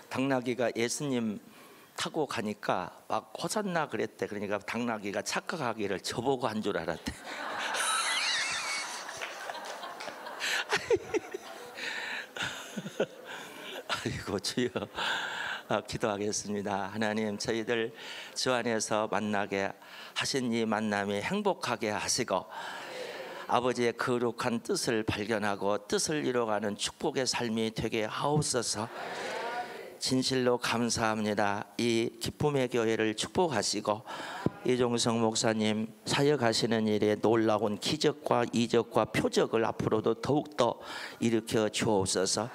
당나귀가 예수님 타고 가니까 막 호산나 그랬대. 그러니까 당나귀가 착각하기를 저보고 한 줄 알았대. 아이고 주여. 기도하겠습니다. 하나님, 저희들 주 안에서 만나게 하신 이 만남이 행복하게 하시고 아버지의 거룩한 뜻을 발견하고 뜻을 이뤄가는 축복의 삶이 되게 하옵소서. 진실로 감사합니다. 이 기쁨의 교회를 축복하시고 이종성 목사님 사역하시는 일에 놀라운 기적과 이적과 표적을 앞으로도 더욱더 일으켜 주옵소서.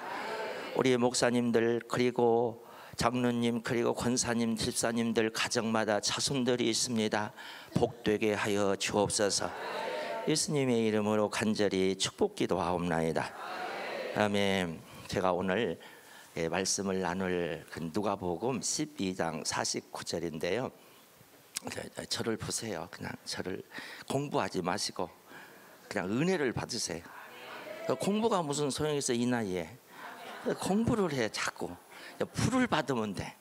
우리 목사님들 그리고 장로님 그리고 권사님 집사님들 가정마다 자손들이 있습니다. 복되게 하여 주옵소서. 예수님의 이름으로 간절히 축복 기도하옵나이다. 아멘. 제가 오늘 말씀을 나눌 누가복음 12장 49절인데요 저를 보세요. 그냥 저를 공부하지 마시고 그냥 은혜를 받으세요. 공부가 무슨 소용이 있어 이 나이에. 공부를 해. 자꾸 불을 받으면 돼.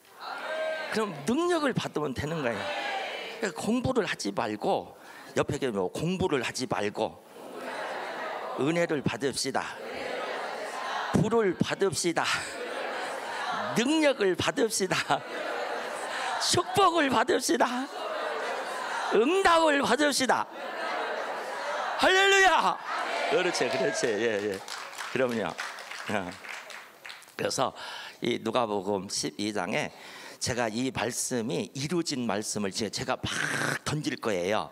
그럼 능력을 받으면 되는 거예요. 공부를 하지 말고 옆에 계면 공부를 하지 말고 은혜를 받읍시다. 불을 받읍시다. 능력을 받읍시다. 축복을 받읍시다. 응답을 받읍시다. 할렐루야. 그렇지 그렇지. 예. 그럼요. 그래서 이 누가복음 12장에 제가 이 말씀이 이루어진 말씀을 제가 막 던질 거예요.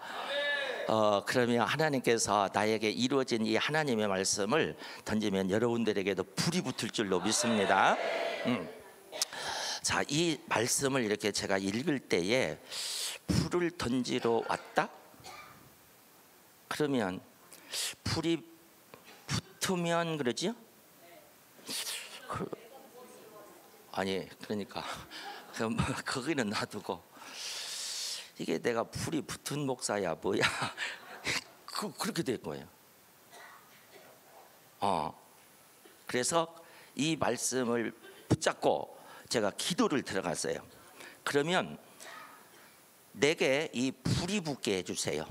그러면 하나님께서 나에게 이루어진 이 하나님의 말씀을 던지면 여러분들에게도 불이 붙을 줄로 믿습니다. 자, 이 말씀을 이렇게 제가 읽을 때에 불을 던지러 왔다? 그러면 불이 붙으면 그러지요? 아니 그러니까 거기는 놔두고 이게 내가 불이 붙은 목사야 뭐야 그렇게 될 거예요. 그래서 이 말씀을 붙잡고 제가 기도를 들어갔어요. 그러면 내게 이 불이 붙게 해주세요.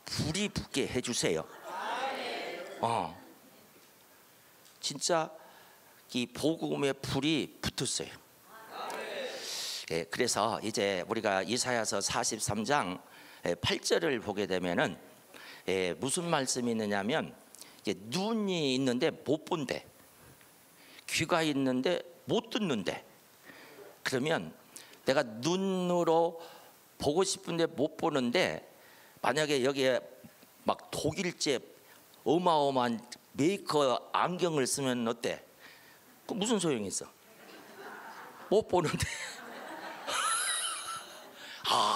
불이 붙게 해주세요. 진짜 이 복음의 불이 붙었어요. 예, 그래서 이제 우리가 이사야서 43장 8절을 보게 되면은 무슨 말씀이 있느냐면 눈이 있는데 못 본대, 귀가 있는데 못 듣는데. 그러면 내가 눈으로 보고 싶은데 못 보는데 만약에 여기에 막 독일제 어마어마한 메이커 안경을 쓰면 어때? 그 무슨 소용이 있어? 못 보는데.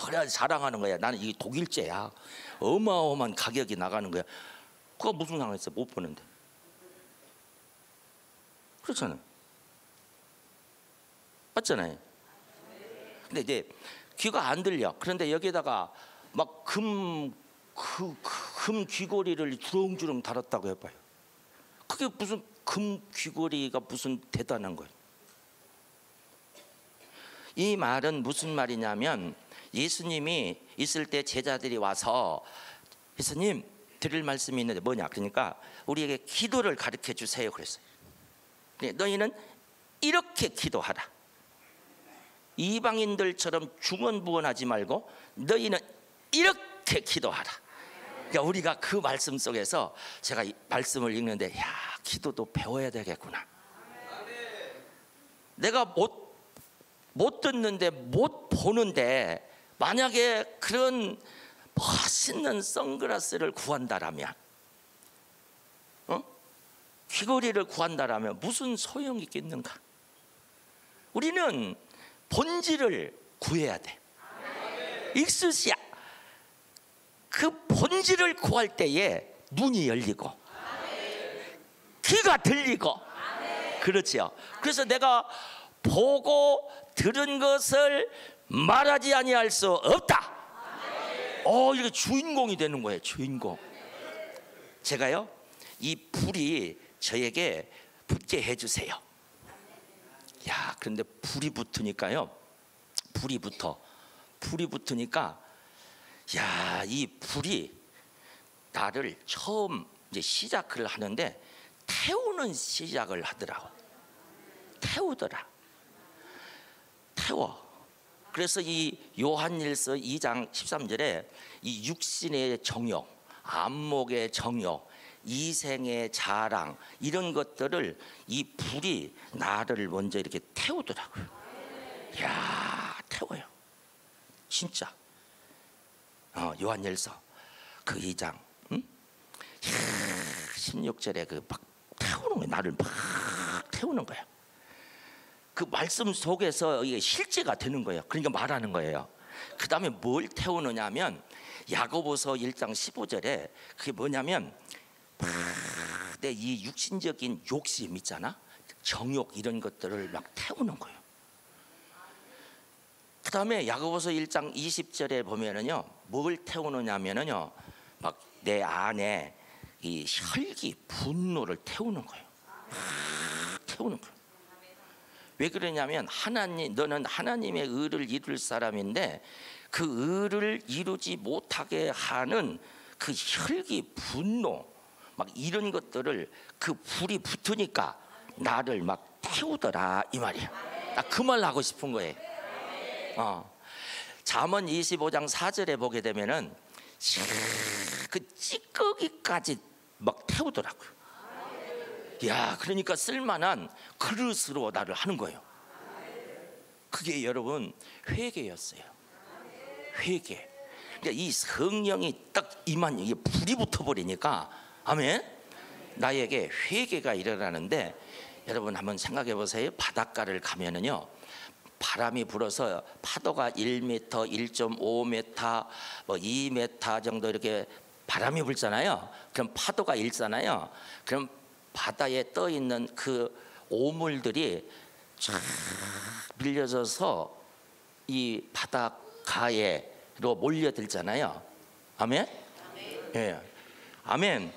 그래 자랑하는 거야. 나는 이게 독일제야. 어마어마한 가격이 나가는 거야. 그거 무슨 상관 있어? 못 보는데. 그렇잖아요. 맞잖아요. 근데 이제 귀가 안 들려. 그런데 여기다가 막 금 귀걸이를 주렁주렁 달았다고 해봐요. 그게 무슨 금 귀걸이가 무슨 대단한 거예요. 이 말은 무슨 말이냐면 예수님이 있을 때 제자들이 와서 예수님 드릴 말씀이 있는데 뭐냐? 그러니까 우리에게 기도를 가르쳐 주세요 그랬어요. 너희는 이렇게 기도하라. 이방인들처럼 중언부언하지 말고 너희는 이렇게 기도하라. 그러니까 우리가 그 말씀 속에서 제가 이 말씀을 읽는데 야, 기도도 배워야 되겠구나. 내가 못 듣는데 못 보는데 만약에 그런 멋있는 선글라스를 구한다라면, 귀걸이를 구한다라면 무슨 소용이 있겠는가? 우리는 본질을 구해야 돼. 익수시야. 그 본질을 구할 때에 눈이 열리고 귀가 들리고 그렇지요. 그래서 내가 보고 들은 것을 말하지 아니할 수 없다. 이게 주인공이 되는 거예요. 주인공. 제가요 이 불이 저에게 붙게 해주세요. 야, 그런데 불이 붙으니까요. 불이 붙으니까 야, 이 불이 나를 처음 이제 시작을 하는데 태우는 시작을 하더라고. 태우더라. 태워. 그래서 이 요한일서 2장 13절에 이 육신의 정욕, 안목의 정욕, 이생의 자랑, 이런 것들을 이 불이 나를 먼저 이렇게 태우더라고요. 야, 태워요. 진짜. 요한일서 그 2장 16절에 그 막 태우는 거예요. 나를 막 태우는 거예요. 그 말씀 속에서 이게 실제가 되는 거예요. 그러니까 말하는 거예요. 그 다음에 뭘 태우느냐 하면 야고보서 1장 15절에 그게 뭐냐면 내 이 육신적인 욕심 있잖아, 정욕, 이런 것들을 막 태우는 거예요. 그 다음에 야고보서 1장 20절에 보면은요, 뭘 태우느냐 하면은요, 막 내 안에 이 혈기, 분노를 태우는 거예요. 태우는 거예요. 왜 그러냐면 너는 하나님의 의를 이룰 사람인데 그 의를 이루지 못하게 하는 그 혈기, 분노, 막 이런 것들을 그 불이 붙으니까 나를 막 태우더라, 이 말이야. 나 그 말 하고 싶은 거예요. 잠언 25장 4절에 보게 되면은 그 찌꺼기까지 막 태우더라고요. 야, 그러니까 쓸만한 그릇으로 나를 하는 거예요. 그게 여러분 회개였어요. 회개. 그러니까 이 성령이 딱 임한, 이게 불이 붙어버리니까, 아멘, 나에게 회개가 일어나는데, 여러분 한번 생각해 보세요. 바닷가를 가면은요, 바람이 불어서 파도가 1m, 1.5m, 뭐 2m 정도 이렇게 바람이 불잖아요. 그럼 파도가 일잖아요. 그럼 바다에 떠 있는 그 오물들이 쫙 밀려져서 이 바닷가에로 몰려들잖아요. 아멘? 예. 아멘.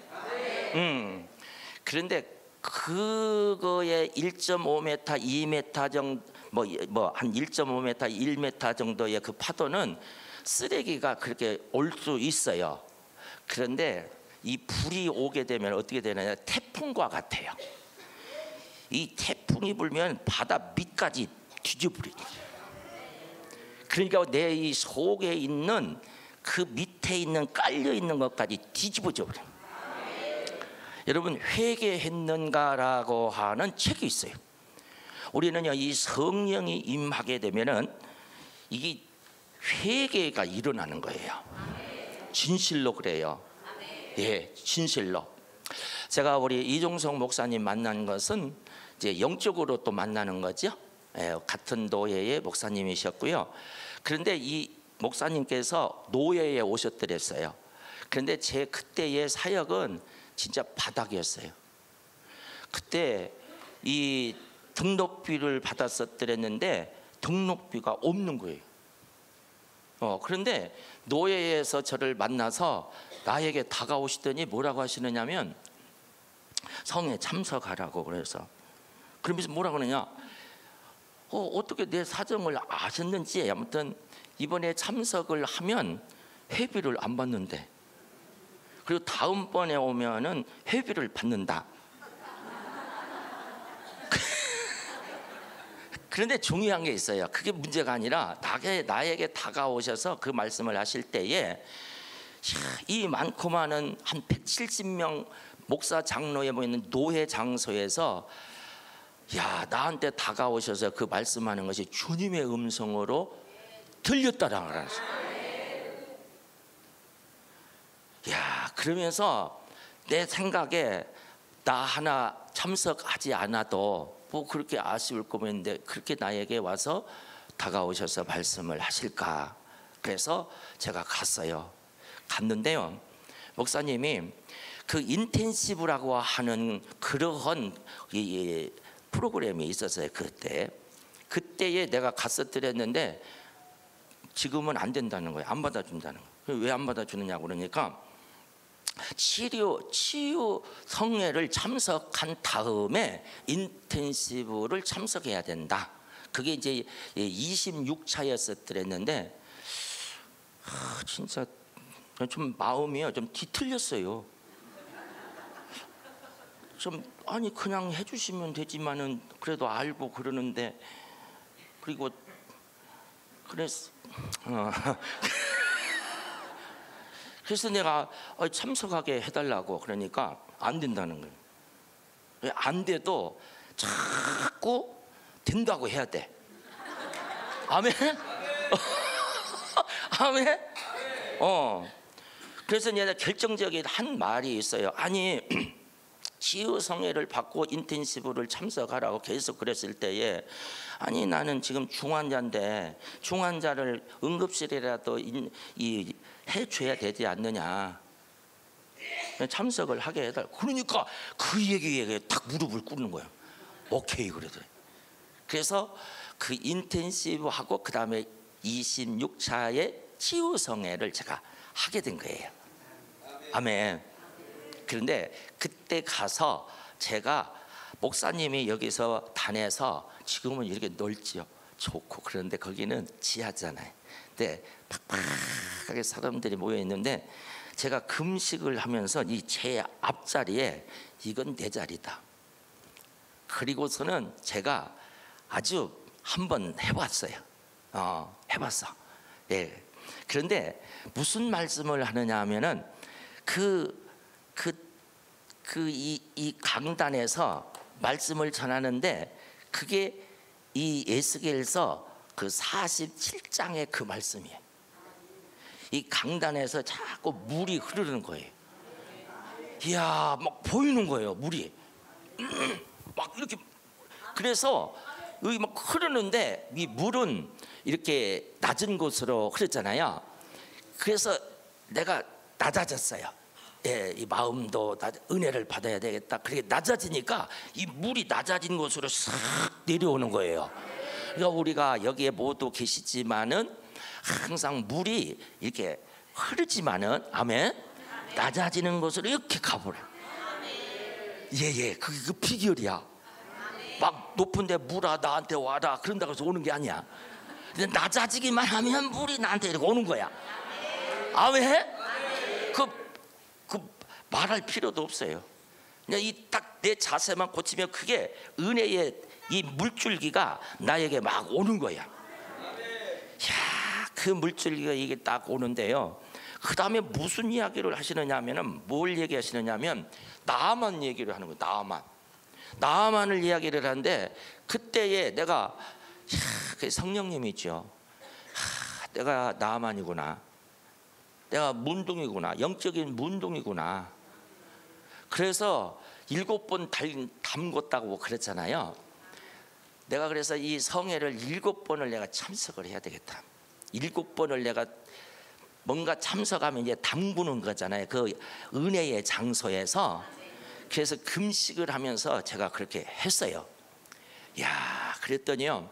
그런데 그거에 1.5m, 2m 정도, 한 1.5m, 1m 정도의 그 파도는 쓰레기가 그렇게 올 수 있어요. 그런데 이 불이 오게 되면 어떻게 되느냐, 태풍과 같아요. 이 태풍이 불면 바다 밑까지 뒤집어버려요. 그러니까 내 이 속에 있는 그 밑에 있는 깔려 있는 것까지 뒤집어져 버려요. 여러분, 회개했는가라고 하는 책이 있어요. 우리는요, 이 성령이 임하게 되면은 이게 회개가 일어나는 거예요. 진실로 그래요. 예, 진실로. 제가 우리 이종성 목사님 만난 것은 이제 영적으로 또 만나는 거죠. 예, 같은 노예의 목사님이셨고요. 그런데 이 목사님께서 노예에 오셨더랬어요. 그런데 제 그때의 사역은 진짜 바닥이었어요. 그때 이 등록비를 받았었더랬는데 등록비가 없는 거예요. 그런데 노예에서 저를 만나서 나에게 다가오시더니 뭐라고 하시느냐면, 성에 참석하라고. 그래서 그러면서 뭐라고 그러냐, 어떻게 내 사정을 아셨는지, 아무튼 이번에 참석을 하면 회비를 안 받는데, 그리고 다음번에 오면은 회비를 받는다. 그런데 중요한 게 있어요. 그게 문제가 아니라 나에게 다가오셔서 그 말씀을 하실 때에 이 많고 많은 한 170명 목사 장로에 모이는 노예 장소에서 나한테 다가오셔서 그 말씀하는 것이 주님의 음성으로 들렸다라는 거라서. 그러면서 내 생각에 나 하나 참석하지 않아도 뭐 그렇게 아쉬울 거였는데 그렇게 나에게 와서 다가오셔서 말씀을 하실까. 그래서 제가 갔어요. 갔는데요, 목사님이 그 인텐시브라고 하는 그러한 프로그램이 있었어요. 그때에 내가 갔었더랬는데 지금은 안 된다는 거예요. 안 받아준다는 거예요. 왜 안 받아주느냐고 그러니까 치유 성회를 참석한 다음에 인텐시브를 참석해야 된다. 그게 이제 26차였었더랬는데 진짜 좀 마음이요 좀 뒤틀렸어요. 좀 아니 그냥 해주시면 되지만은 그래도 알고 그러는데 그리고 그래서 그래서 내가 참석하게 해달라고 그러니까 안 된다는 거예요. 안 돼도 자꾸 된다고 해야 돼. 아멘? 아멘? 그래서 내가 결정적인 한 말이 있어요. 아니 치유성회를 받고 인텐시브를 참석하라고 계속 그랬을 때에 아니 나는 지금 중환자인데 중환자를 응급실이라도 해줘야 되지 않느냐, 참석을 하게 해달라. 그러니까 그 얘기에 딱 무릎을 꿇는 거예요. 오케이 그러더래. 그래서 그 인텐시브하고 그 다음에 26차의 치유성회를 제가 하게 된 거예요. 아멘. 그런데 그때 가서 제가 목사님이 여기서 단에서 지금은 이렇게 넓지요, 좋고. 그런데 거기는 지하잖아요. 근데 팍팍하게 사람들이 모여 있는데 제가 금식을 하면서 이 제 앞자리에 이건 내 자리다. 그리고서는 제가 아주 한번 해봤어요. 해봤어. 예. 그런데 무슨 말씀을 하느냐 하면은 이 강단에서 말씀을 전하는데 그게 이 에스겔서 그 47장의 그 말씀이에요. 이 강단에서 자꾸 물이 흐르는 거예요. 이야, 막 보이는 거예요, 물이. 막 이렇게. 그래서 여기 막 흐르는데 이 물은 이렇게 낮은 곳으로 흐르잖아요. 그래서 내가 낮아졌어요. 예, 이 마음도 은혜를 받아야 되겠다. 그렇게 낮아지니까 이 물이 낮아진 곳으로 싹 내려오는 거예요. 그러니까 우리가 여기에 모두 계시지만은 항상 물이 이렇게 흐르지만은 아멘, 낮아지는 곳으로 이렇게 가버려. 예예, 그게 그 비결이야. 막 높은데 물아 나한테 와라 그런다고 해서 오는 게 아니야. 근데 낮아지기만 하면 물이 나한테 이렇게 오는 거야. 아멘. 그 말할 필요도 없어요. 그냥 이 딱 내 자세만 고치면 그게 은혜의 이 물줄기가 나에게 막 오는 거야. 야, 그 물줄기가 이게 딱 오는데요. 그 다음에 무슨 이야기를 하시느냐 하면은 뭘 얘기하시느냐면 나만 얘기를 하는 거예요. 나만을 이야기를 하는데 그때에 내가 그 성령님이죠. 내가 나만이구나. 내가 문둥이구나. 영적인 문둥이구나. 그래서 7번 담궜다고 그랬잖아요. 내가 그래서 이 성회를 7번을 내가 참석을 해야 되겠다. 7번을 내가 뭔가 참석하면 이제 담그는 거잖아요. 그 은혜의 장소에서. 그래서 금식을 하면서 제가 그렇게 했어요. 야, 그랬더니요.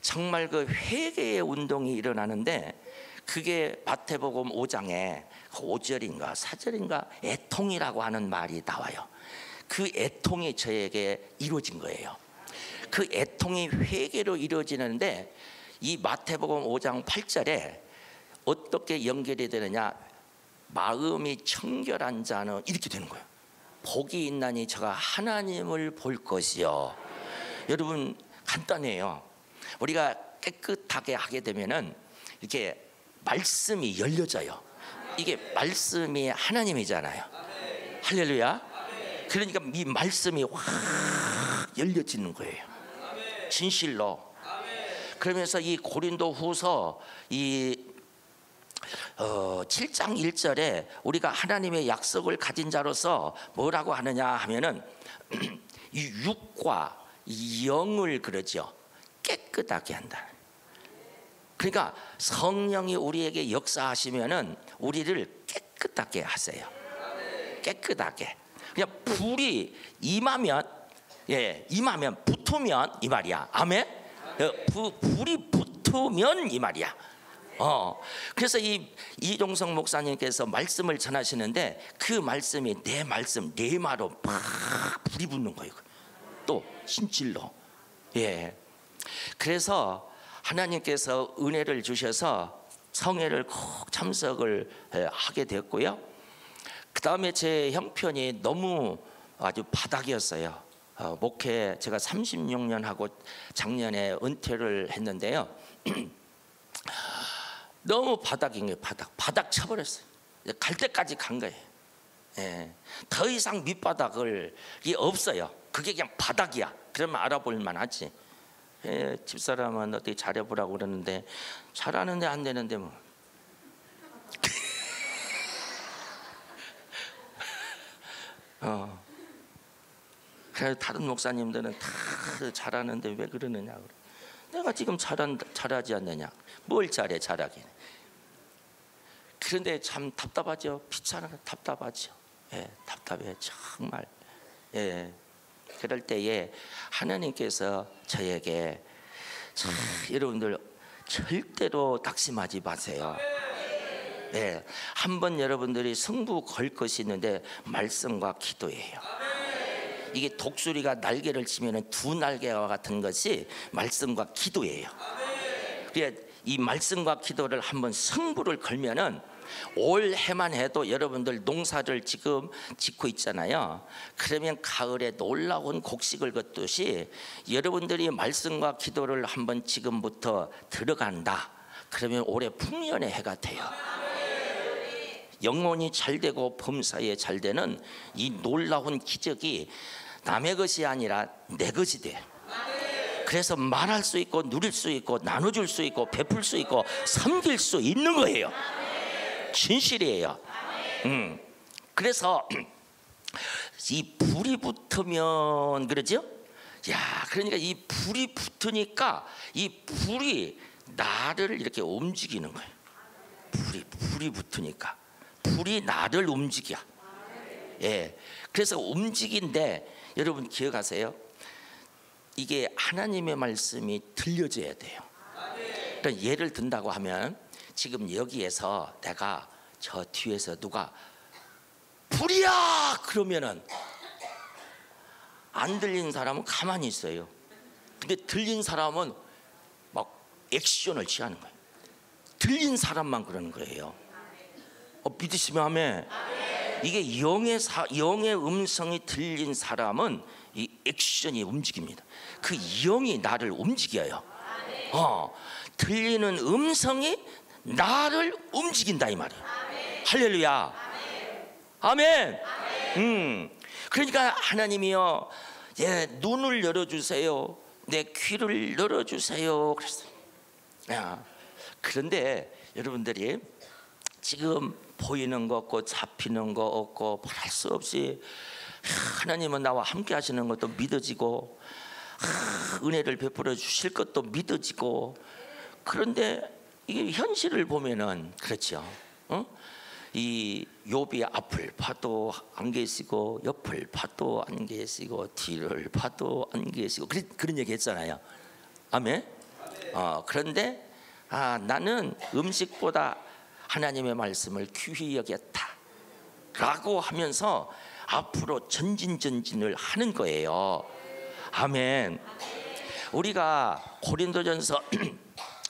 정말 그 회개의 운동이 일어나는데 그게 마태복음 5장에 5절인가 4절인가 애통이라고 하는 말이 나와요. 그 애통이 저에게 이루어진 거예요. 그 애통이 회개로 이루어지는데 이 마태복음 5장 8절에 어떻게 연결이 되느냐, 마음이 청결한 자는 이렇게 되는 거예요. 복이 있나니 저가 하나님을 볼 것이요. 여러분 간단해요. 우리가 깨끗하게 하게 되면은 이렇게 말씀이 열려져요. 이게 말씀이 하나님이잖아요. 할렐루야. 그러니까 이 말씀이 확 열려지는 거예요. 진실로. 그러면서 이 고린도후서 이 7장 1절에 우리가 하나님의 약속을 가진 자로서 뭐라고 하느냐 하면은 이 육과 영을 그러죠. 깨끗하게 한다. 그러니까 성령이 우리에게 역사하시면은 우리를 깨끗하게 하세요. 깨끗하게. 그냥 불이 임하면, 임하면 붙으면 이 말이야. 아멘. 불이 붙으면 이 말이야. 그래서 이 이종성 목사님께서 말씀을 전하시는데 그 말씀이 내 말씀 내 말로 팍 불이 붙는 거예요. 또 신질로. 예. 그래서 하나님께서 은혜를 주셔서 성회를 꼭 참석을 하게 됐고요. 그 다음에 제 형편이 너무 아주 바닥이었어요. 목회 제가 36년 하고 작년에 은퇴를 했는데요. 너무 바닥인 거예요. 바닥 쳐버렸어요. 갈 때까지 간 거예요. 예. 더 이상 밑바닥이 없어요. 그게 그냥 바닥이야. 그러면 알아볼 만하지. 예, 집사람은 어떻게 잘해보라고 그러는데 잘하는데 안 되는데 뭐. 그래서 다른 목사님들은 다 잘하는데 왜 그러느냐 그래. 내가 지금 잘하지 않느냐. 뭘 잘해 잘하긴. 그런데 참 답답하죠. 귀찮아 답답하죠. 예, 답답해 정말. 예, 그럴 때에 하나님께서 저에게 여러분들 절대로 낙심하지 마세요. 예, 한번 여러분들이 승부 걸 것이 있는데 말씀과 기도예요. 이게 독수리가 날개를 치면 두 날개와 같은 것이 말씀과 기도예요. 그래서 이 말씀과 기도를 한번 승부를 걸면은 올 해만 해도 여러분들 농사를 지금 짓고 있잖아요. 그러면 가을에 놀라운 곡식을 걷듯이 여러분들이 말씀과 기도를 한번 지금부터 들어간다. 그러면 올해 풍년의 해가 돼요. 영혼이 잘되고 범사에 잘되는 이 놀라운 기적이 남의 것이 아니라 내 것이 돼. 그래서 말할 수 있고 누릴 수 있고 나눠줄 수 있고 베풀 수 있고 섬길 수 있는 거예요. 진실이에요. 그래서 이 불이 붙으면 그러죠? 야, 그러니까 이 불이 붙으니까 이 불이 나를 이렇게 움직이는 거예요. 불이 붙으니까 불이 나를 움직여. 예, 그래서 움직인데 여러분 기억하세요. 이게 하나님의 말씀이 들려져야 돼요. 그러니까 예를 든다고 하면 지금 여기에서 내가 저 뒤에서 누가 불이야 그러면은 안 들린 사람은 가만히 있어요. 근데 들린 사람은 막 액션을 취하는 거예요. 들린 사람만 그러는 거예요. 믿으시면 아멘. 이게 영의 음성이 들린 사람은 이 액션이 움직입니다. 그 영이 나를 움직여요. 들리는 음성이 나를 움직인다 이 말이에요. 할렐루야. 아멘. 그러니까 하나님이요, 예, 눈을 열어주세요. 내 귀를 열어주세요. 그랬어요. 야, 그런데 여러분들이 지금 보이는 거 없고 잡히는 거 없고 말할 수 없이 하나님은 나와 함께 하시는 것도 믿어지고 은혜를 베풀어 주실 것도 믿어지고, 그런데 이게 현실을 보면은 그렇죠. 이 욥이 앞을 봐도 안 계시고 옆을 봐도 안 계시고 뒤를 봐도 안 계시고 그런 얘기 했잖아요. 아멘. 그런데 나는 음식보다 하나님의 말씀을 귀히 여겼다 라고 하면서 앞으로 전진을 하는 거예요. 아멘. 우리가 고린도전서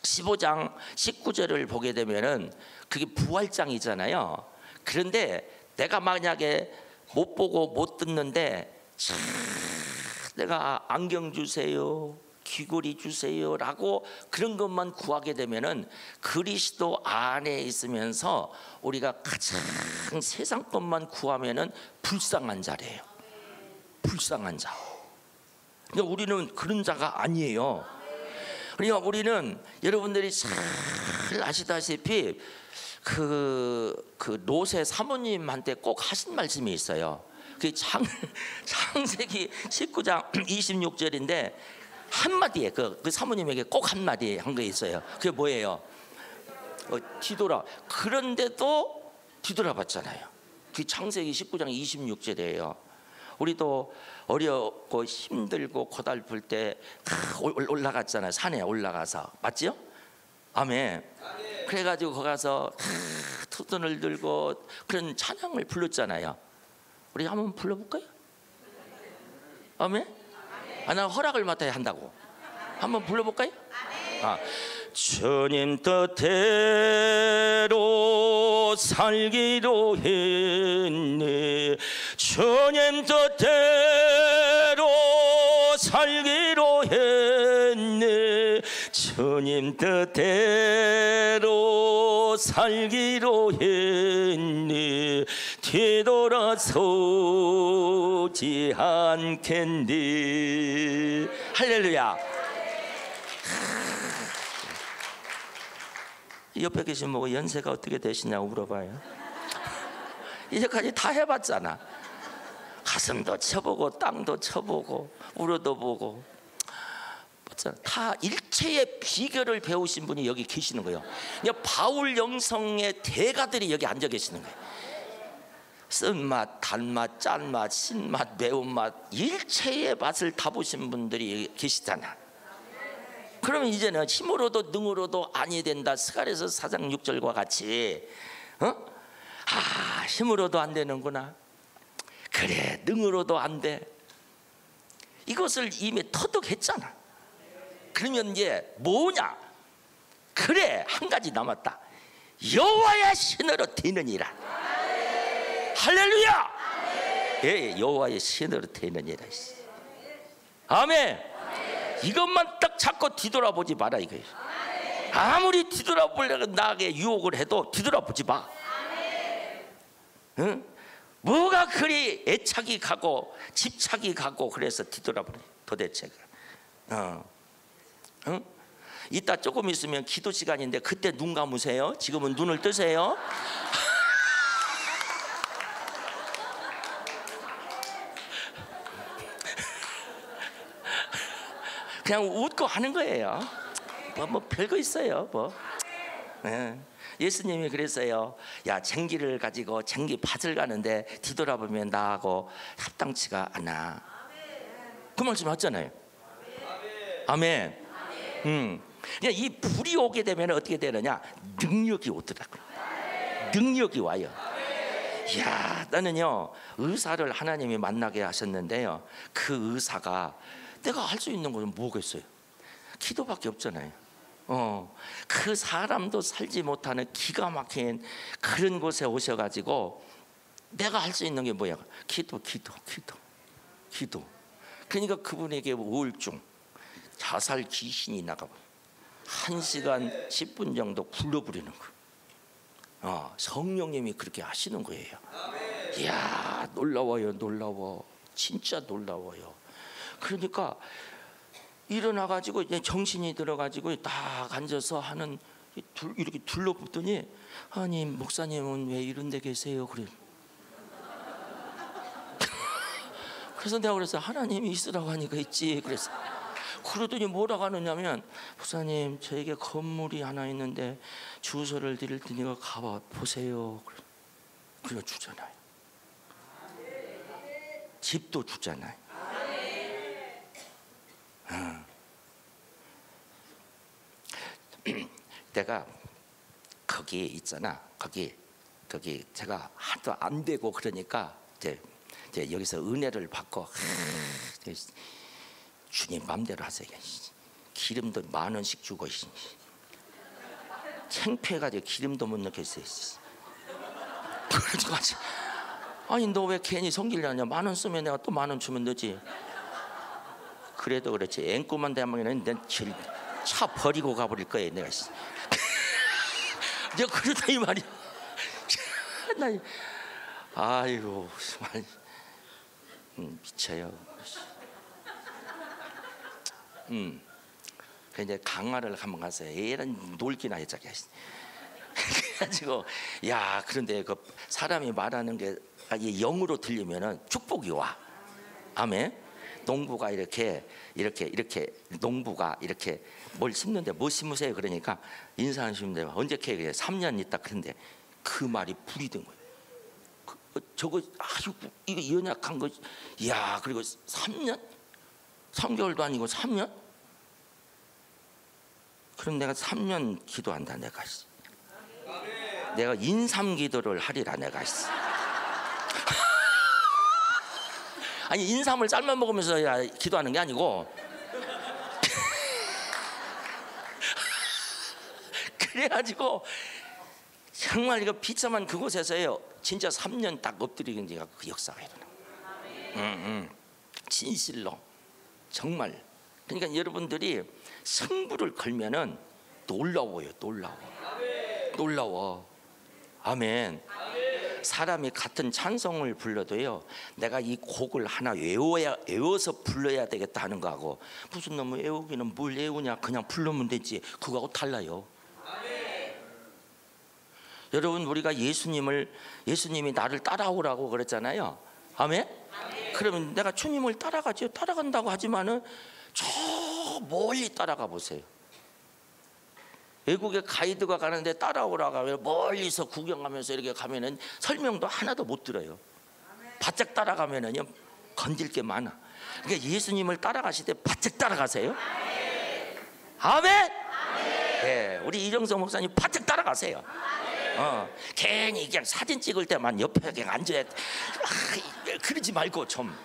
15장 19절을 보게 되면은 그게 부활장이잖아요. 그런데 내가 만약에 못 보고 못 듣는데 내가 안경 주세요, 귀걸이 주세요 라고 그런 것만 구하게 되면은 그리스도 안에 있으면서 우리가 가장 세상 것만 구하면은 불쌍한 자래요. 불쌍한 자. 그러니까 우리는 그런 자가 아니에요. 그러니까 우리는 여러분들이 잘 아시다시피 그 노세 사모님한테 꼭 하신 말씀이 있어요. 그 창세기 19장 26절인데 한마디에 그 사모님에게 꼭 한마디 한 게 있어요. 그게 뭐예요? 뒤돌아. 그런데도 뒤돌아봤잖아요. 그 창세기 19장 26절이에요. 우리도 어렵고 힘들고 고달플 때 올라갔잖아요. 산에 올라가서. 맞죠? 아멘. 그래가지고 거기 가서 두 손을 들고 그런 찬양을 불렀잖아요. 우리 한번 불러볼까요? 아멘? 나 허락을 맡아야 한다고. 한번 불러볼까요? 주님 뜻대로 살기로 했네. 주님 뜻대로 살기로 했네. 주님 뜻대로 살기로 했네. 뒤돌아서지 않겠네. 할렐루야. 옆에 계신 분 연세가 어떻게 되시냐고 물어봐요. 이제까지 다 해봤잖아. 가슴도 쳐보고 땅도 쳐보고 울어도 보고 다 일체의 비결을 배우신 분이 여기 계시는 거예요. 바울 영성의 대가들이 여기 앉아 계시는 거예요. 쓴맛, 단맛, 짠맛, 신맛, 매운맛 일체의 맛을 다 보신 분들이 계시잖아. 그러면 이제는 힘으로도 능으로도 아니 된다. 스가랴서 4장 6절과 같이 힘으로도 안 되는구나. 그래, 능으로도 안 돼. 이것을 이미 터득했잖아. 그러면 이제 뭐냐? 그래, 한 가지 남았다. 여호와의 신으로 되느니라. 할렐루야. 예, 여호와의 신으로 되느니라. 아멘. 이것만 딱 잡고 뒤돌아보지 마라 이거예요. 아무리 뒤돌아보려고 나에게 유혹을 해도 뒤돌아보지 마. 응? 뭐가 그리 애착이 가고 집착이 가고 그래서 뒤돌아보네 도대체가. 응? 이따 조금 있으면 기도 시간인데 그때 눈 감으세요. 지금은 눈을 뜨세요. 그냥 웃고 하는 거예요. 뭐 별거 있어요. 뭐. 예수님이 그랬어요. 야, 쟁기를 가지고 쟁기 밭을 가는데 뒤돌아보면 나하고 합당치가 않아. 그 말씀 맞잖아요. 아멘. 이 불이 오게 되면 어떻게 되느냐? 능력이 오더라고요. 능력이 와요. 야, 나는요 의사를 하나님이 만나게 하셨는데요, 그 의사가 내가 할 수 있는 것은 뭐겠어요? 기도밖에 없잖아요. 그 사람도 살지 못하는 기가 막힌 그런 곳에 오셔가지고 내가 할 수 있는 게 뭐야? 기도. 그러니까 그분에게 우울증, 자살 귀신이 나가고 1시간 10분 정도 굴러부리는 거. 성령님이 그렇게 하시는 거예요. 이야, 놀라워요. 놀라워. 진짜 놀라워요. 그러니까 일어나가지고 이제 정신이 들어가지고 딱 앉아서 하는 이렇게 둘러붙더니, 아니 목사님은 왜 이런 데 계세요? 그래. 그래서 내가 그래서 하나님이 있으라고 하니까 있지. 그래서 그러더니 뭐라고 하느냐면, 목사님 저에게 건물이 하나 있는데 주소를 드릴 테니까 가봐 보세요. 그래 주잖아요. 집도 주잖아요. 내가 거기 있잖아. 거기 제가 하도 안 되고 그러니까 이제 여기서 은혜를 받고 주님 마음대로 하세요. 기름도 10,000원씩 주고 창피해가지고 기름도 못 넣겠어요. 아니 너 왜 괜히 성질내냐? 10,000원 쓰면 내가 또 10,000원 주면 되지. 그래도 그렇지. 앵꾸만 되면 내 차 버리고 가버릴 거예요. 내가. 내가 그러다 이 말이야. 아이고 정말 미쳐요. 이제 강화를 한번 가서 애는 놀기나 했자. 그래가지고 야, 그런데 그 사람이 말하는 게 영으로 들리면은 축복이 와. 아멘. 농부가 이렇게 농부가 이렇게 뭘 심는데 뭐 심으세요? 그러니까 인사하는 심는데 언제 캐? 3년 있다. 그런데 그 말이 불이 된 거예요. 저거 아이고 이거 연약한 거. 야, 그리고 3년? 3개월도 아니고 3년? 그럼 내가 3년 기도한다. 내가 내가 인삼기도를 하리라 내가 했어. 아니 인삼을 삶아 먹으면서 기도하는 게 아니고 그래가지고 정말 이거 비참한 그곳에서요 진짜 3년 딱 엎드리는 데가 그 역사가 일어나. 진실로 정말. 그러니까 여러분들이 승부를 걸면은 놀라워요. 놀라워. 아멘. 사람이 같은 찬송을 불러도요 내가 이 곡을 하나 외워서 불러야 되겠다 하는 거하고 무슨 놈의 외우기는 뭘 외우냐 그냥 부르면 되지 그거하고 달라요. 여러분 우리가 예수님이 나를 따라오라고 그랬잖아요. 아멘? 그러면 내가 주님을 따라가죠. 따라간다고 하지만은 저 멀리 따라가 보세요. 외국에 가이드가 가는데 따라오라고 하면 멀리서 구경하면서 이렇게 가면은 설명도 하나도 못 들어요. 바짝 따라가면은요 건질 게 많아. 그러니까 예수님을 따라가실 때 바짝 따라가세요. 아멘. 네, 우리 이정성 목사님 바짝 따라가세요. 괜히 그냥 사진 찍을 때만 옆에 그냥 앉아야 그러지 말고 좀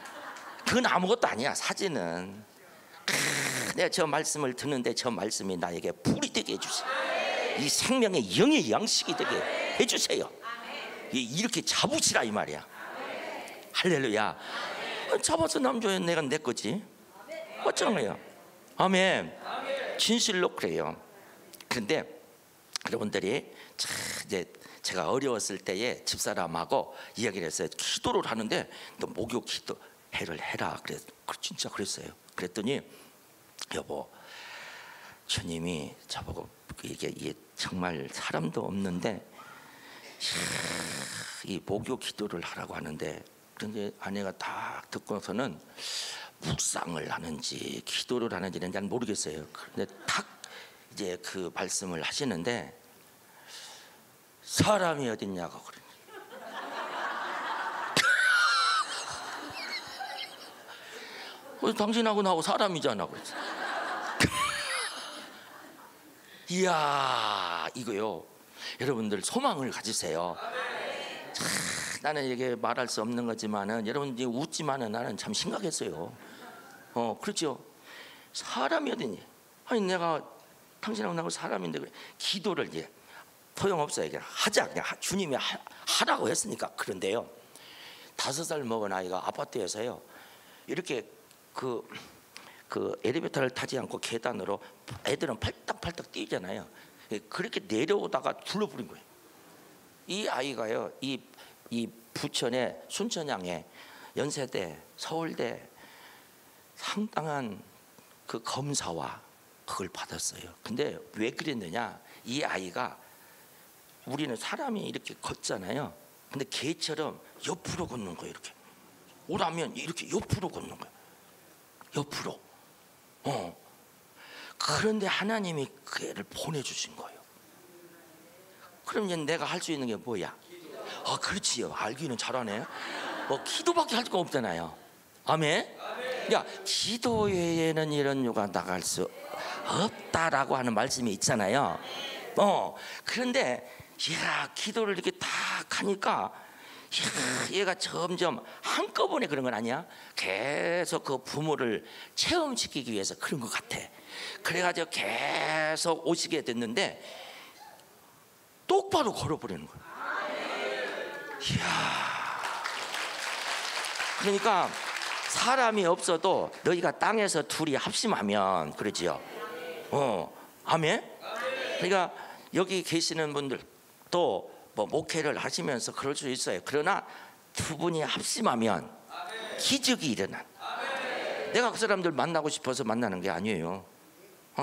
그건 아무것도 아니야. 사진은 내가 저 말씀을 듣는데 저 말씀이 나에게 불이 되게 해주세요. 이 생명의 영의 양식이 되게 해주세요. 이렇게 잡으시라 이 말이야. 할렐루야. 잡아서 남줘야 내가 내 거지. 어쩌나요? 아멘. 진실로 그래요. 그런데 여러분들이 이제 제가 어려웠을 때에 집사람하고 이야기를 했어요. 기도를 하는데 너 목욕 기도회를 해라. 진짜 그랬어요. 그랬더니 여보 주님이 저보고 이게 정말 사람도 없는데 이 목욕 기도를 하라고 하는데 그런데 아내가 딱 듣고서는 묵상을 하는지 기도를 하는지는 잘 모르겠어요. 그런데 딱 이제 그 말씀을 하시는데 사람이 어딨냐고 그러니 당신하고 나하고 사람이잖아 그랬어. 이야 이거요 여러분들 소망을 가지세요. 나는 이게 말할 수 없는 거지만은 여러분들이 웃지만은 나는 참 심각했어요. 그렇죠. 사람이 어디니? 아니 내가 당신하고 나하고 사람인데 그래. 기도를 이제 소용없어요. 그냥 하자. 그냥 주님이 하라고 했으니까. 그런데요 5살 먹은 아이가 아파트에서요 이렇게 그 엘리베이터를 타지 않고 계단으로 애들은 팔딱팔딱 뛰잖아요. 그렇게 내려오다가 둘러버린 거예요. 이 아이가요 이 부천의 순천향에 연세대 서울대 상당한 그 검사와 그걸 받았어요. 근데 왜 그랬느냐 이 아이가 우리는 사람이 이렇게 걷잖아요. 근데 개처럼 옆으로 걷는 거예요. 이렇게 오라면 이렇게 옆으로 걷는 거예요. 옆으로. 그런데 하나님이 그 애를 보내주신 거예요. 그럼 이제 내가 할 수 있는 게 뭐야? 그렇지요. 알기는 잘하네. 기도밖에 할 수가 없잖아요. 아멘. 야, 기도 외에는 이런 요가 나갈 수 없다라고 하는 말씀이 있잖아요. 그런데 기도를 이렇게 딱 하니까 얘가 점점 한꺼번에 그런 건 아니야. 계속 그 부모를 체험시키기 위해서 그런 것 같아. 그래가지고 계속 오시게 됐는데 똑바로 걸어버리는 거야. 이야. 그러니까 사람이 없어도 너희가 땅에서 둘이 합심하면 그러지요. 아멘. 그러니까 여기 계시는 분들 또 뭐 목회를 하시면서 그럴 수 있어요. 그러나 두 분이 합심하면 기적이 일어나. 내가 그 사람들 만나고 싶어서 만나는 게 아니에요.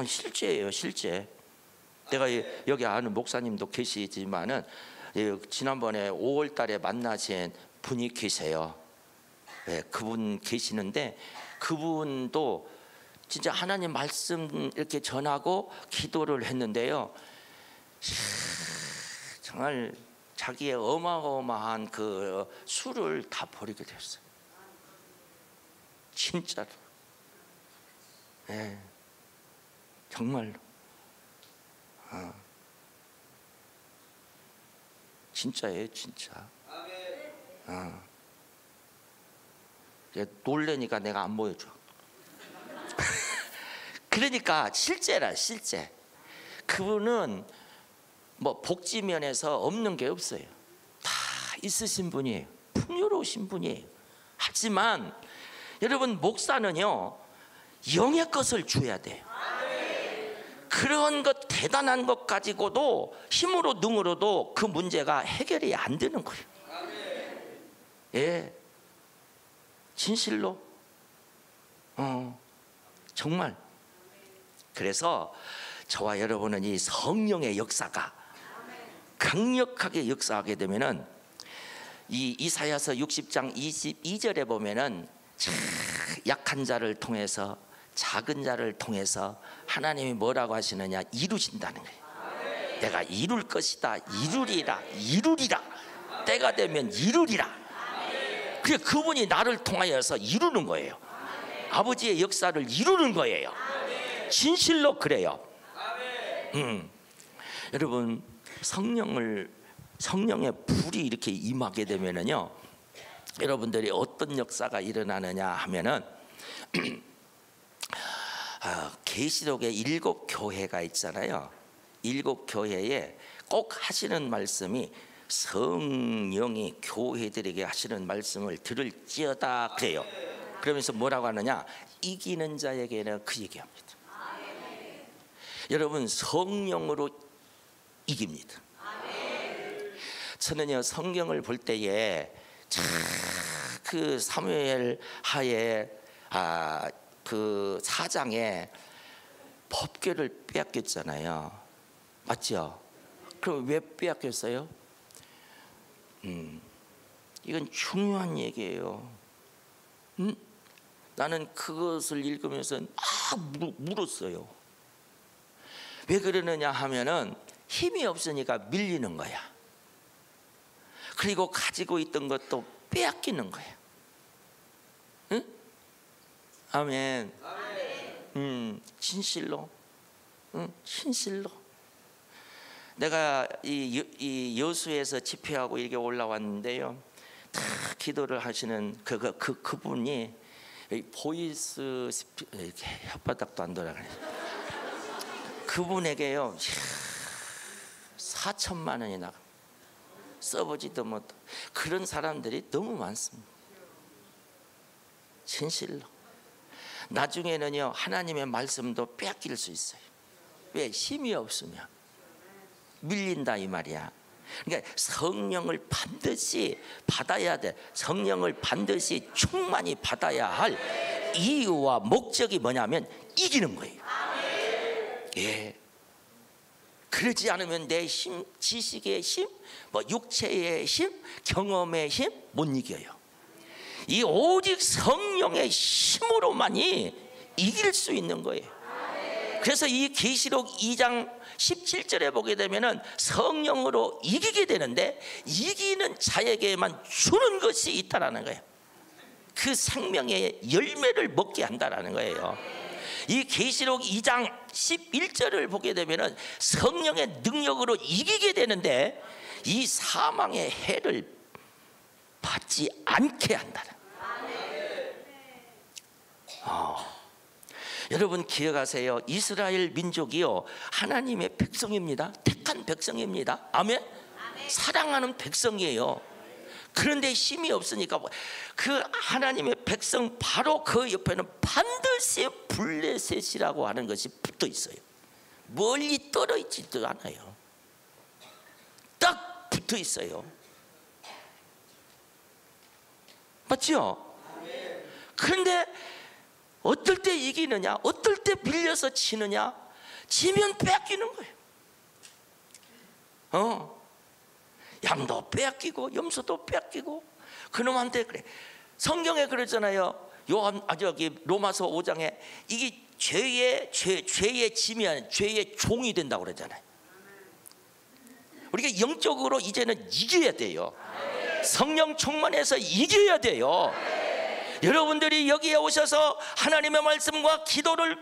실제예요, 실제. 내가 여기 아는 목사님도 계시지만은 지난번에 5월 달에 만나신 분이 계세요. 네, 그분 계시는데 그분도 진짜 하나님 말씀 이렇게 전하고 기도를 했는데요. 정말 자기의 어마어마한 그 술을 다 버리게 됐어요. 진짜로. 네, 정말로. 진짜예요, 진짜. 놀래니까 내가 안 보여줘. 그러니까 실제라, 실제. 그분은 뭐 복지 면에서 없는 게 없어요. 다 있으신 분이에요. 풍요로우신 분이에요. 하지만 여러분, 목사는요, 영의 것을 줘야 돼요. 그런 것, 대단한 것 가지고도 힘으로 능으로도 그 문제가 해결이 안 되는 거예요. 예, 진실로. 정말. 그래서 저와 여러분은 이 성령의 역사가 강력하게 역사하게 되면은, 이 이사야서 60장 22절에 보면은 약한 자를 통해서, 작은 자를 통해서 하나님이 뭐라고 하시느냐, 이루신다는 거예요. 내가 이룰 것이다, 이루리라, 이루리라, 때가 되면 이루리라. 그게 그분이 나를 통하여서 이루는 거예요. 아버지의 역사를 이루는 거예요. 진실로 그래요. 여러분, 성령의 불이 이렇게 임하게 되면은요, 여러분들이 어떤 역사가 일어나느냐 하면은 계시록에 7 교회가 있잖아요. 7 교회에 꼭 하시는 말씀이 성령이 교회들에게 하시는 말씀을 들을지어다 그래요. 그러면서 뭐라고 하느냐, 이기는 자에게는 그 얘기합니다. 여러분, 성령으로 이깁니다. 저는요, 성경을 볼 때에 그 사무엘 하에 그 4장에 법궤를 빼앗겼잖아요. 맞죠? 그럼 왜 빼앗겼어요? 이건 중요한 얘기예요. 나는 그것을 읽으면서 물었어요. 왜 그러느냐 하면은 힘이 없으니까 밀리는 거야. 그리고 가지고 있던 것도 빼앗기는 거야. 응? 아멘. 진실로. 응? 진실로. 내가 이 여수에서 집회하고 이렇게 올라왔는데요, 다 기도를 하시는 그분이 보이스 이렇게 혓바닥도 안 돌아가네. 그분에게요 4천만 원이 나가. 써보지도 못. 그런 사람들이 너무 많습니다. 진실로. 나중에는요, 하나님의 말씀도 빼앗길 수 있어요. 왜? 힘이 없으면 밀린다 이 말이야. 그러니까 성령을 반드시 받아야 돼. 성령을 반드시 충만히 받아야 할 이유와 목적이 뭐냐면 이기는 거예요. 예. 그러지 않으면 내 힘, 지식의 힘, 뭐 육체의 힘, 경험의 힘 못 이겨요. 이 오직 성령의 힘으로만이 이길 수 있는 거예요. 그래서 이 계시록 2장 17절에 보게 되면은 성령으로 이기게 되는데, 이기는 자에게만 주는 것이 있다라는 거예요. 그 생명의 열매를 먹게 한다라는 거예요. 이 계시록 2장 11절을 보게 되면은 성령의 능력으로 이기게 되는데, 이 사망의 해를 받지 않게 한다는. 여러분 기억하세요. 이스라엘 민족이요, 하나님의 백성입니다. 택한 백성입니다. 아멘. 사랑하는 백성이에요. 그런데 힘이 없으니까 그 하나님의 백성 바로 그 옆에는 반드시 블레셋이라고 하는 것이 붙어 있어요. 멀리 떨어지지도 않아요. 딱 붙어 있어요. 맞죠? 그런데 어떨 때 이기느냐, 어떨 때 밀려서 지느냐. 지면 빼앗기는 거예요. 양도 빼앗기고 염소도 빼앗기고. 그놈한테 그래. 성경에 그러잖아요. 로마서 5장에 이게 죄의 지면 죄의 종이 된다고 그러잖아요. 우리가 영적으로 이제는 이겨야 돼요. 성령 충만해서 이겨야 돼요. 여러분들이 여기에 오셔서 하나님의 말씀과 기도를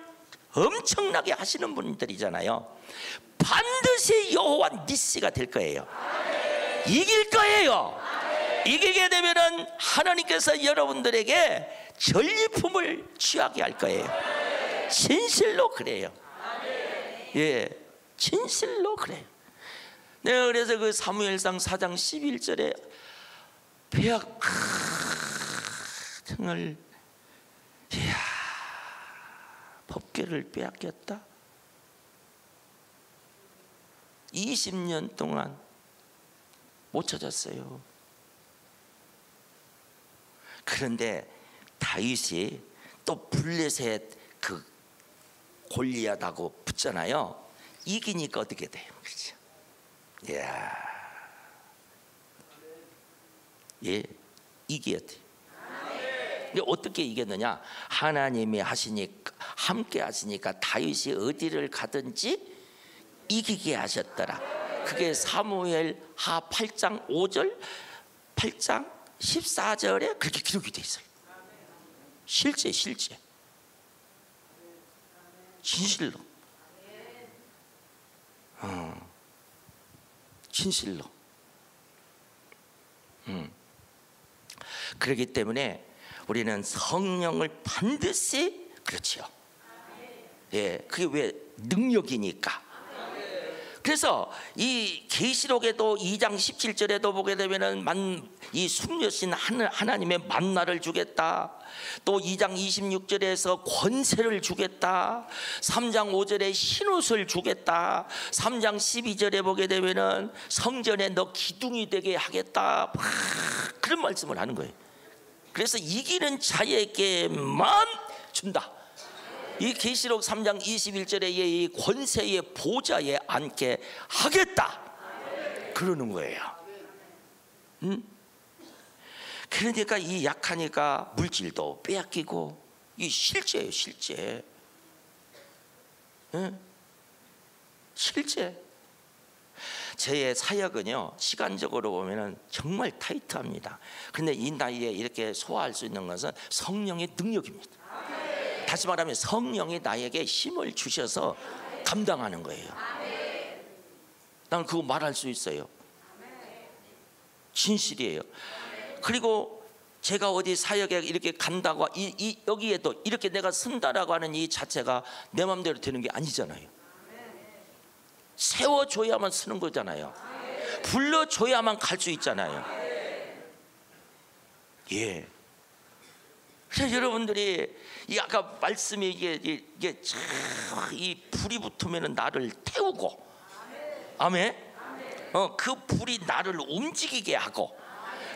엄청나게 하시는 분들이잖아요. 반드시 여호와 니시가 될 거예요. 이길 거예요. 이기게 되면은 하나님께서 여러분들에게 전리품을 취하게 할 거예요. 진실로 그래요. 예, 진실로 그래요. 내가 그래서 그 사무엘상 4장 11절에 배약 등을, 이야, 법궤를 빼앗겼다. 20년 동안 못 찾았어요. 그런데 다윗이 또 블레셋 그 골리앗하고 붙잖아요. 이기니까 어떻게 돼요? 그렇죠? 이야, 예, 이겨야 돼. 근데 어떻게 이겼느냐? 하나님이 하시니까, 함께 하시니까 다윗이 어디를 가든지 이기게 하셨더라. 그게 사무엘 하 8장 5절, 8장 14절에 그렇게 기록이 돼 있어요. 실제 진실로, 진실로. 그렇기 때문에 우리는 성령을 반드시, 그렇죠. 예, 그게 왜 능력이니까. 그래서 이 계시록에도 2장 17절에도 보게 되면은 이 숙녀신 하나님의 만나를 주겠다. 또 2장 26절에서 권세를 주겠다. 3장 5절에 흰옷을 주겠다. 3장 12절에 보게 되면은 성전에 너 기둥이 되게 하겠다. 그런 말씀을 하는 거예요. 그래서 이기는 자에게만 준다. 이 계시록 3장 21절에 이 권세의 보좌에 앉게 하겠다, 그러는 거예요. 그러니까 이 약하니까 물질도 빼앗기고, 이 실제예요, 실제. 실제. 제 사역은요, 시간적으로 보면은 정말 타이트합니다. 그런데 이 나이에 이렇게 소화할 수 있는 것은 성령의 능력입니다. 다시 말하면 성령이 나에게 힘을 주셔서 감당하는 거예요. 난 그거 말할 수 있어요. 진실이에요. 그리고 제가 어디 사역에 이렇게 간다고 여기에도 이렇게 내가 쓴다라고 하는 이 자체가 내 마음대로 되는 게 아니잖아요. 세워줘야만 쓰는 거잖아요. 불러줘야만 갈 수 있잖아요. 예. 그래서 여러분들이 이 아까 말씀이 이게 이 불이 붙으면은 나를 태우고, 아멘. 그 불이 나를 움직이게 하고,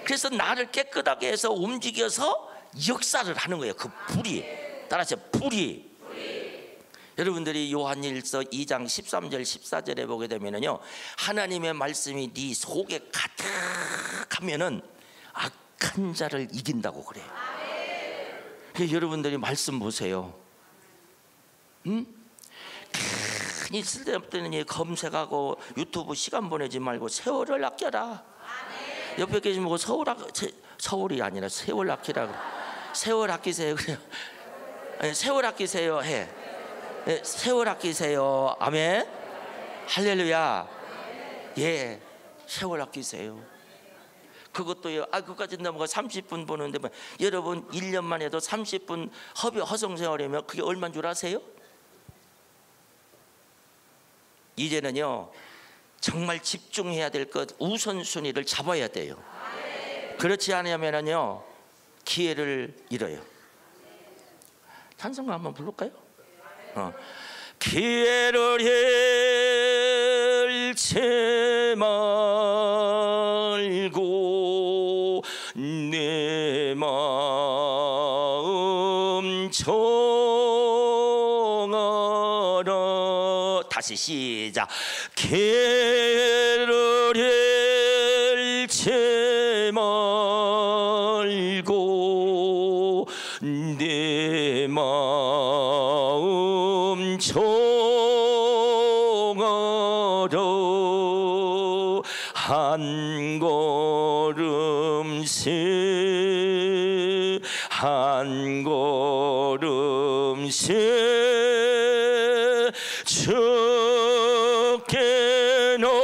그래서 나를 깨끗하게 해서 움직여서 역사를 하는 거예요. 그 불이, 따라서 불이. 여러분들이 요한일서 2장 13절 14절에 보게 되면은요, 하나님의 말씀이 네 속에 가득하면은 악한 자를 이긴다고 그래요. 여러분들이 말씀 보세요. 괜히 쓸데없는 검색하고 유튜브 시간 보내지 말고 세월을 아껴라. 옆에 계신 분 서울이 아니라 세월 아끼라고. 세월 아끼세요. 그래요. 세월 아끼세요. 해. 세월 아끼세요. 아멘. 할렐루야. 예, 세월 아끼세요. 그것도요. 그까지 넘어가 30분 보는데 여러분 1년만 해도 30분 허송 세월이면 그게 얼마인 줄 아세요? 이제는요, 정말 집중해야 될 것 우선순위를 잡아야 돼요. 그렇지 않으면요 기회를 잃어요. 찬송가 한번 부를까요? 기회를 잃지 말고 내 마음 정하라. 다시 시작. 기회를 잃지 말고 내 마음 정하라. 한 걸음씩 한 걸음씩 주께 놓으라.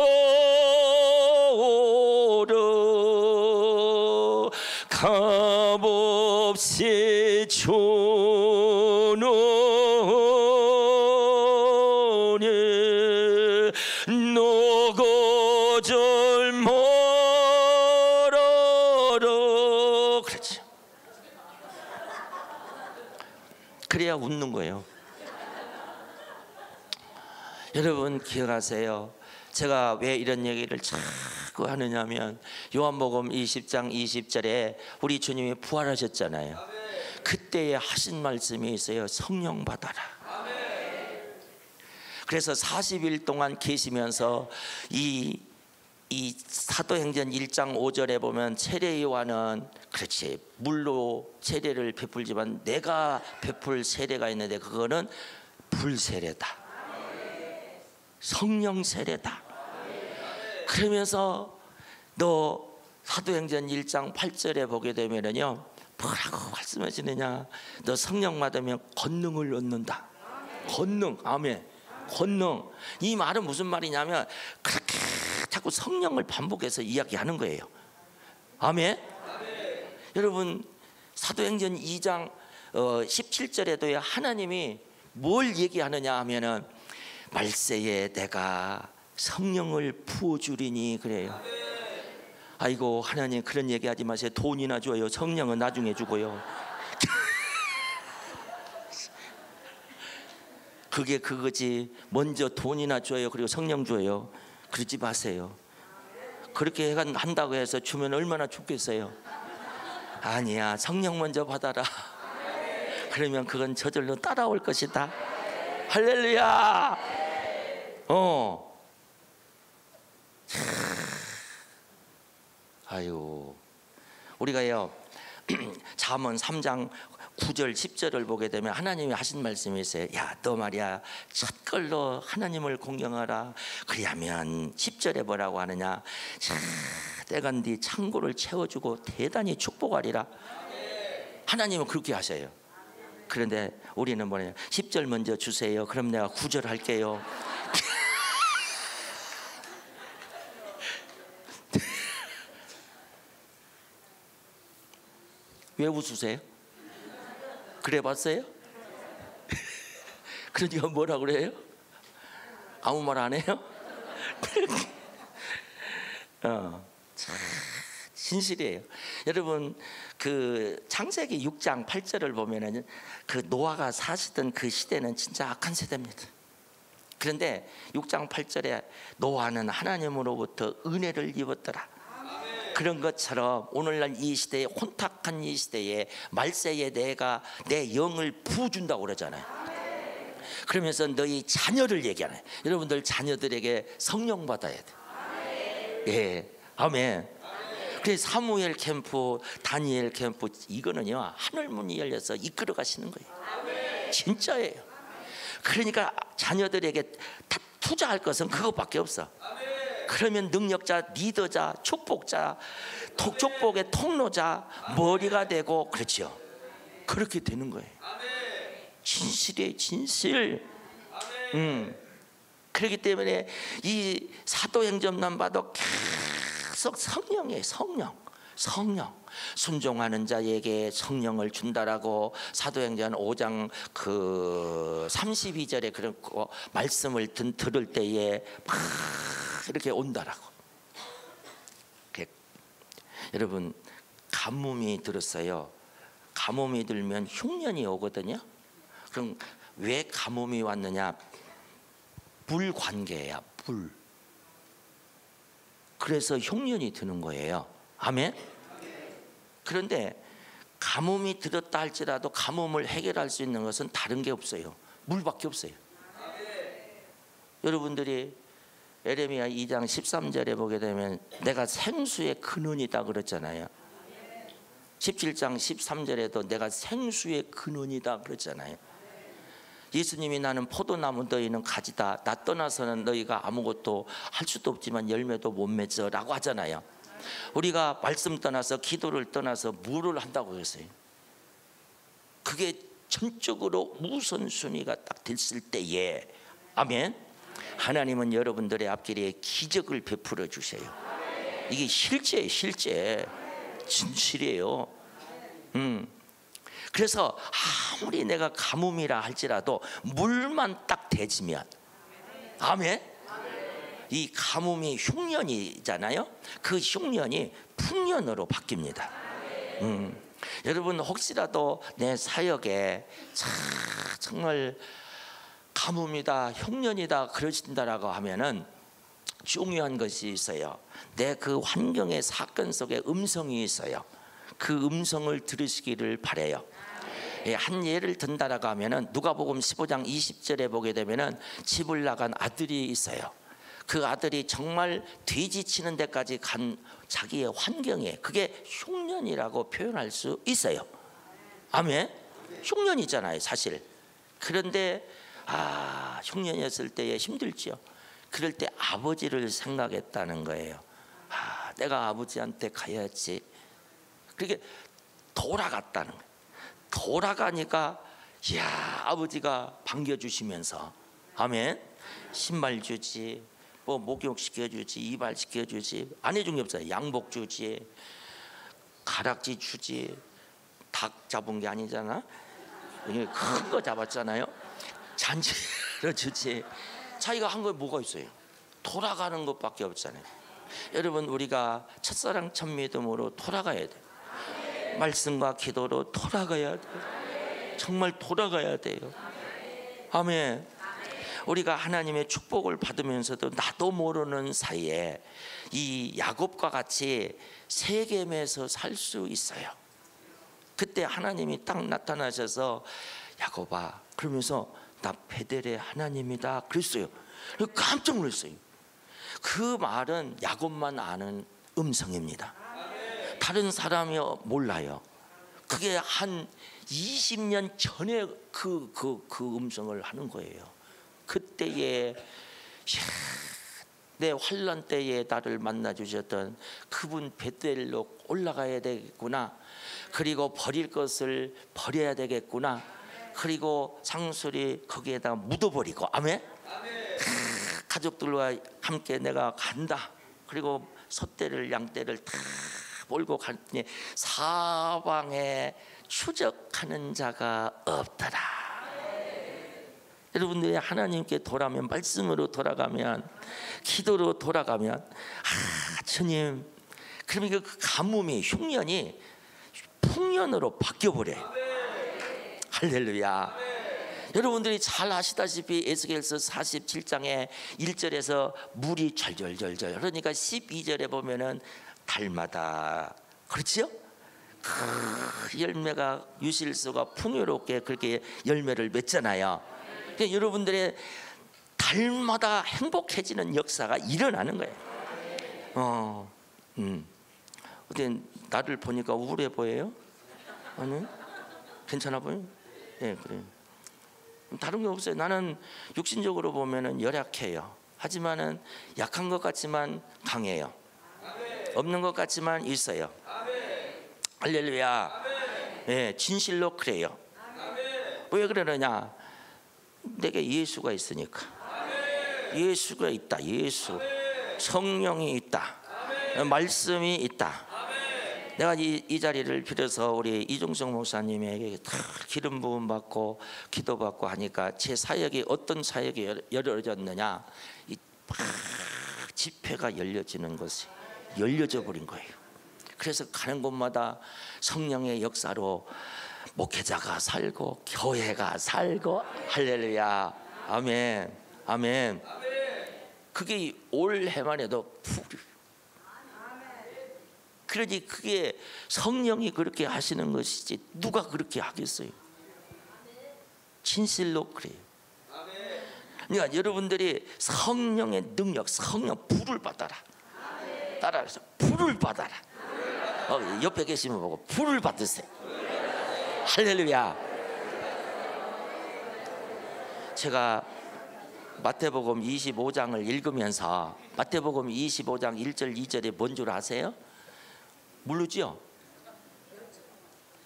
없이 주노니 노고절 멀어라. 그렇지. 그래야 웃는 거예요. 여러분 기억하세요. 제가 왜 이런 얘기를 자꾸 하느냐면 요한복음 20장 20절에 우리 주님이 부활하셨잖아요. 그때에 하신 말씀이 있어요. 성령 받아라. 그래서 40일 동안 계시면서 이 사도행전 1장 5절에 보면 세례 요한은 그렇지 물로 세례를 베풀지만 내가 베풀 세례가 있는데 그거는 불세례다. 성령 세례다. 그러면서 너 사도행전 1장 8절에 보게 되면은요 뭐라고 말씀하시느냐, 너 성령 받으면 권능을 얻는다. 권능. 아멘. 권능. 이 말은 무슨 말이냐면 그렇게 자꾸 성령을 반복해서 이야기하는 거예요. 아멘. 여러분 사도행전 2장 17절에도 하나님이 뭘 얘기하느냐 하면은 말세에 내가 성령을 부어주리니 그래요. 아이고 하나님 그런 얘기하지 마세요. 돈이나 줘요. 성령은 나중에 주고요. 그게 그거지. 먼저 돈이나 줘요. 그리고 성령 줘요. 그러지 마세요. 그렇게 한다고 해서 주면 얼마나 좋겠어요. 아니야, 성령 먼저 받아라. 그러면 그건 저절로 따라올 것이다. 할렐루야. 아유, 우리가요 잠언 3장 9절 10절을 보게 되면 하나님이 하신 말씀이 있어요. 야, 너 말이야 첫걸로 하나님을 공경하라. 그리하면 10절에 뭐라고 하느냐, 때가 네 창고를 채워주고 대단히 축복하리라. 하나님은 그렇게 하셔요. 그런데 우리는 뭐냐, 10절 먼저 주세요. 그럼 내가 9절 할게요. 왜 웃으세요? 그래 봤어요? 그러니까 뭐라 그래요? 아무 말 안 해요? 진실이에요. 여러분 그 창세기 6장 8절을 보면은 그 노아가 사시던 그 시대는 진짜 악한 세대입니다. 그런데 6장 8절에 노아는 하나님으로부터 은혜를 입었더라. 그런 것처럼 오늘날 이 시대에, 혼탁한 이 시대에 말세에 내가 내 영을 부어준다고 그러잖아요. 그러면서 너희 자녀를 얘기하네. 여러분들 자녀들에게 성령 받아야 돼. 예, 아멘. 그래서 사무엘 캠프, 다니엘 캠프, 이거는요 하늘 문이 열려서 이끌어 가시는 거예요. 진짜예요. 그러니까 자녀들에게 다 투자할 것은 그것밖에 없어. 그러면 능력자, 리더자, 축복자, 축복의 통로자, 머리가 되고, 그렇죠. 그렇게 되는 거예요. 진실이에요, 진실. 그렇기 때문에 이 사도행전만 봐도 계속 성령이에요. 성령. 순종하는 자에게 성령을 준다라고 사도행전 5장 그 32절에 그런 말씀을 들을 때에 막 이렇게 온다라고. 여러분 가뭄이 들었어요. 가뭄이 들면 흉년이 오거든요. 그럼 왜 가뭄이 왔느냐? 불 관계야, 불. 그래서 흉년이 드는 거예요. 아멘. 그런데 가뭄이 들었다 할지라도 가뭄을 해결할 수 있는 것은 다른 게 없어요. 물밖에 없어요. 여러분들이 에레미야 2장 13절에 보게 되면 내가 생수의 근원이다 그랬잖아요. 17장 13절에도 내가 생수의 근원이다 그랬잖아요. 예수님이 나는 포도나무, 너희는 가지다. 나 떠나서는 너희가 아무것도 할 수도 없지만 열매도 못 맺어라고 하잖아요. 우리가 말씀 떠나서 기도를 떠나서 뭐를 한다고 했어요? 그게 전적으로 우선순위가 딱 됐을 때에, 아멘, 하나님은 여러분들의 앞길에 기적을 베풀어 주세요. 이게 실제예요, 실제. 진실이에요. 그래서 아무리 내가 가뭄이라 할지라도 물만 딱 대지면, 아멘. 이 가뭄이 흉년이잖아요. 그 흉년이 풍년으로 바뀝니다. 여러분 혹시라도 내 사역에 정말 가뭄이다, 흉년이다 그러신다라고 하면은 중요한 것이 있어요. 내 그 환경의 사건 속에 음성이 있어요. 그 음성을 들으시기를 바래요. 한 예를 든다라고 하면은 누가복음 15장 20절에 보게 되면은 집을 나간 아들이 있어요. 그 아들이 정말 돼지 치는 데까지 간 자기의 환경에, 그게 흉년이라고 표현할 수 있어요. 아멘. 흉년이잖아요 사실. 그런데 흉년이었을 때에 힘들죠. 그럴 때 아버지를 생각했다는 거예요. 내가 아버지한테 가야지. 그렇게 돌아갔다는 거예요. 돌아가니까 아버지가 반겨주시면서, 아멘. 신발 주지, 뭐 목욕 시켜주지, 이발 시켜주지, 안 해준 게 없어요. 양복 주지, 가락지 주지. 닭 잡은 게 아니잖아. 큰 거 잡았잖아요. 잔치로 주지. 자기가 한 거에 뭐가 있어요? 돌아가는 것밖에 없잖아요. 여러분 우리가 첫사랑 첫 믿음으로 돌아가야 돼요. 말씀과 기도로 돌아가야 돼요. 정말 돌아가야 돼요. 아멘. 우리가 하나님의 축복을 받으면서도 나도 모르는 사이에 이 야곱과 같이 세겜에서 살 수 있어요. 그때 하나님이 딱 나타나셔서 야곱아 그러면서 나 베델의 하나님이다 그랬어요. 깜짝 놀랐어요. 그 말은 야곱만 아는 음성입니다. 다른 사람이 몰라요. 그게 한 20년 전에 그 음성을 하는 거예요. 그때에 내 환난 때에 나를 만나 주셨던 그분 베델로 올라가야 되겠구나. 그리고 버릴 것을 버려야 되겠구나. 그리고 상술이 거기에다가 묻어버리고, 아멘. 가족들과 함께 내가 간다. 그리고 솥대를 양떼를 다 몰고 갔더니 사방에 추적하는 자가 없더라. 여러분들이 하나님께 돌아가면, 말씀으로 돌아가면, 기도로 돌아가면, 주님, 그러면 그 가뭄이, 흉년이 풍년으로 바뀌어버려요. 할렐루야. 여러분들이 잘 아시다시피 에스겔서 47장에 1절에서 물이 절절절절 그러니까 12절에 보면은 달마다, 그렇지요? 그 열매가 유실수가 풍요롭게 그렇게 열매를 맺잖아요. 그러니까 여러분들의 달마다 행복해지는 역사가 일어나는 거예요. 어때 나를 보니까 우울해 보여요? 아니? 괜찮아 보여? 네, 그래요. 다른 게 없어요. 나는 육신적으로 보면은 열약해요. 하지만은 약한 것 같지만 강해요. 없는 것 같지만 있어요. 할렐루야. 네, 진실로 그래요. 왜 그러느냐? 내게 예수가 있으니까. 예수가 있다. 예수, 성령이 있다. 말씀이 있다. 내가 이 자리를 빌어서 우리 이종성 목사님에게 다 기름 부음 받고 기도 받고 하니까 제 사역이 어떤 사역이 열려졌느냐, 이 집회가 열려지는 것이 열려져 버린 거예요. 그래서 가는 곳마다 성령의 역사로 목회자가 살고 교회가 살고, 할렐루야. 아멘. 아멘. 그게 올 해만 해도 그러니 그게 성령이 그렇게 하시는 것이지 누가 그렇게 하겠어요? 진실로 그래요. 그러니까 여러분들이 성령의 능력, 성령 불을 받아라. 따라해서 불을 받아라. 옆에 계시면 보고 불을 받으세요. 할렐루야. 제가 마태복음 25장을 읽으면서 마태복음 25장 1절 2절에 뭔 줄 아세요? 모르죠?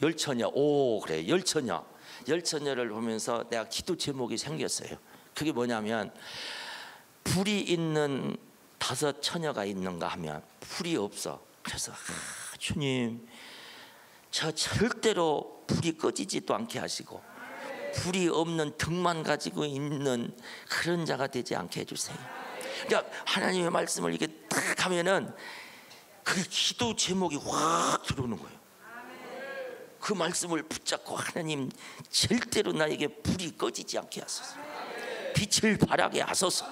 열처녀. 오, 그래. 열처녀. 열처녀를 보면서 내가 기도 제목이 생겼어요. 그게 뭐냐면 불이 있는 5 처녀가 있는가 하면 불이 없어. 그래서 주님, 저 절대로 불이 꺼지지도 않게 하시고 불이 없는 등만 가지고 있는 그런 자가 되지 않게 해주세요. 그러니까 하나님의 말씀을 이게 딱 하면은 그 기도 제목이 확 들어오는 거예요. 그 말씀을 붙잡고 하나님 절대로 나에게 불이 꺼지지 않게 하소서, 빛을 발하게 하소서.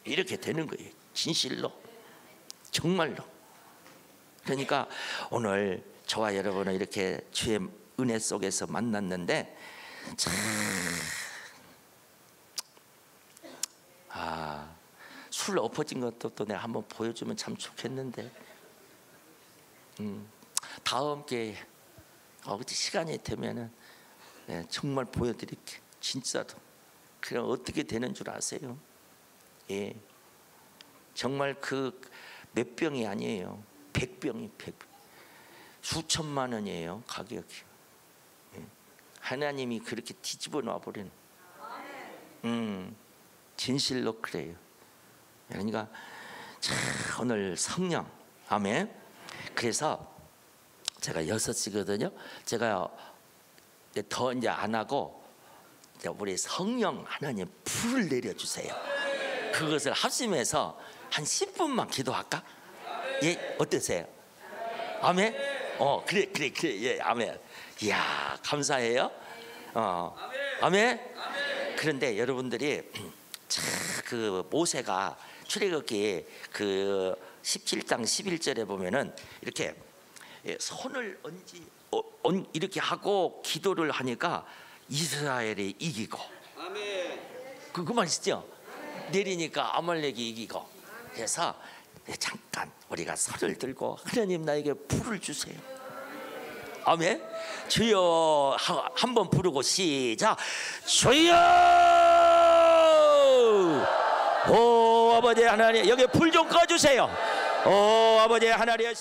이렇게 되는 거예요. 진실로, 정말로. 그러니까 오늘 저와 여러분은 이렇게 주의 은혜 속에서 만났는데 참 술 엎어진 것도 또 내가 한번 보여주면 참 좋겠는데 다음 기회에 시간이 되면은 정말 보여드릴게. 진짜로. 그럼 어떻게 되는 줄 아세요? 예, 정말 그 몇 병이 아니에요. 100병이 100병. 수천만 원이에요, 가격이. 예. 하나님이 그렇게 뒤집어 놔버리는. 진실로 그래요. 그러니까 참 오늘 성령, 아멘. 그래서 제가 6시거든요. 제가 더 이제 안 하고 우리 성령 하나님 불을 내려주세요. 그것을 합심해서 한 10분만 기도할까? 예, 어떠세요? 아멘. 그래. 예, 아멘. 이야, 감사해요. 아멘. 그런데 여러분들이 그 모세가 출애굽기 그 17장 11절에 보면은 이렇게 손을 이렇게 하고 기도를 하니까 이스라엘이 이기고. 그 말이죠. 내리니까 아말렉이 이기고. 그래서 잠깐 우리가 손을 들고 하나님 나에게 불을 주세요. 아멘. 주여 한번 부르고 시작. 주여. 오 아버지 하나님, 여기 불 좀 꺼주세요. 오 아버지 하나님.